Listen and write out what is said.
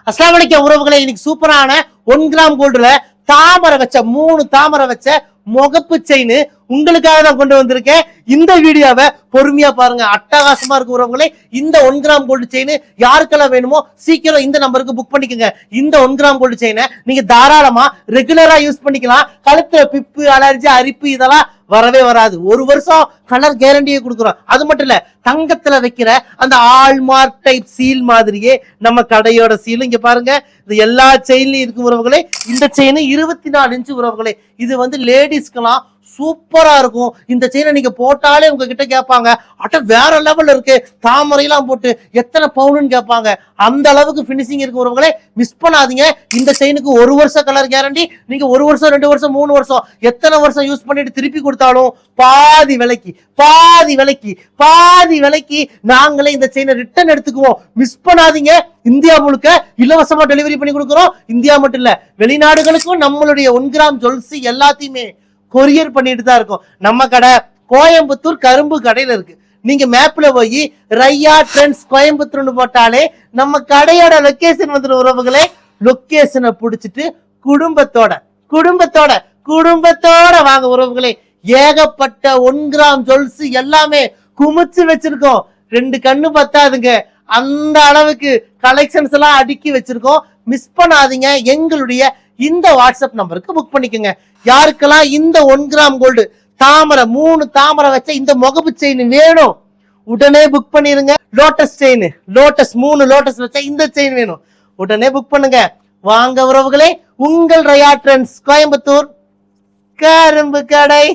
அஸ்ஸலாமு அலைக்கும் உறவுகளே, இன்னைக்கு சூப்பரான 1 கிராம் கோல்டுல தாமரை வச்ச 3 தாமரை வச்ச முகப்பு செயின் உங்களுக்காக தான் கொண்டு வந்திருக்கேன். இந்த வீடியோவை பொறுமையா பாருங்க, அட்டகாசமா இருக்கு உறவுகளே. இந்த 1 கிராம் கோல்டு செயின் யாருக்கெல்லாம் வேணுமோ சீக்கிரம் இந்த நம்பருக்கு புக் பண்ணிக்கோங்க. இந்த 1 கிராம் கோல்டு செயினை நீங்க தாராளமா ரெகுலரா யூஸ் பண்ணிக்கலாம். கழுத்துல பிப்பு, அலர்ஜி, அரிப்பு இதெல்லாம் வரவே வராது. 1 வருஷம் கலர் கேரண்டியை கொடுக்குறோம். அது மட்டும் இல்ல, தங்கத்துல வைக்கிற அந்த ஆல்மார்க் டைப் சீல் மாதிரியே நம்ம கடையோட சீல் இங்க பாருங்க. இது எல்லா செயின்லயும் இருக்கு உறவுகளே. இந்த செயின் 24 இன்ச்சு உறவுகளே. இது வந்து லேடிஸ்க்கெல்லாம் சூப்பரா இருக்கும். இந்த செயினை நீங்க போட்டாலே உங்ககிட்ட கேட்பாங்க, அட்ட வேற லெவல்ல இருக்கு, தாமரையெல்லாம் போட்டு எத்தனை பவுனுன்னு கேட்பாங்க. அந்த அளவுக்கு பினிஷிங் இருக்கு உறவுகளே. மிஸ் பண்ணாதீங்க. இந்த செயினுக்கு 1 வருஷம் கலர் கேரண்டி. நீங்க 1 வருஷம் 2 வருஷம் 3 வருஷம் எத்தனை வருஷம் யூஸ் பண்ணிட்டு திருப்பி கொடுத்தாலும் பாதி விலைக்கு நாங்களே இந்த செயினை ரிட்டர்ன் எடுத்துக்குவோம். மிஸ் பண்ணாதீங்க. இந்தியா முழுக்க இலவசமா டெலிவரி பண்ணி கொடுக்குறோம். இந்தியா மட்டும் இல்ல, வெளிநாடுகளுக்கும் நம்மளுடைய 1 கிராம் ஜுவல்ஸ் எல்லாத்தையுமே கொரியர் பண்ணிட்டு தான் இருக்கும். நம்ம கடை கோயம்புத்தூர் கரும்பு கடையில இருக்கு. நீங்க மேப்ல போய் ரையா ட்ரெண்ட்ஸ் கோயம்புத்தூர்னு போட்டாலே நம்ம கடையோட லொகேஷன் வந்துடும் உறவுகளே. லொகேஷனை பிடிச்சிட்டு குடும்பத்தோட வாங்க உறவுகளே. ஏகப்பட்ட 1 கிராம் ஜுவல்ஸ் எல்லாமே குமிச்சு வச்சிருக்கோம். 2 கண்ணு பத்தாதுங்க, அந்த அளவுக்கு கலெக்ஷன்ஸ் எல்லாம் அடுக்கி வச்சிருக்கோம். மிஸ் பண்ணாதீங்க. எங்களுடைய இந்த வாட்ஸ்அப் நம்பருக்கு புக் பண்ணிக்கோங்க. யாருக்கெல்லாம் இந்த 1 கிராம் கோல்டு தாமரை 3 தாமரை வச்ச இந்த முகப்பு செயின் வேணும், உடனே புக் பண்ணிருங்க. லோட்டஸ் செயின், லோட்டஸ் 3 லோட்டஸ் வச்ச இந்த செயின் வேணும், உடனே புக் பண்ணுங்க. வாங்க உறவுகளே, உங்கள் ரையா ட்ரெண்ட்ஸ் கோயம்புத்தூர் கரும்பு கடை.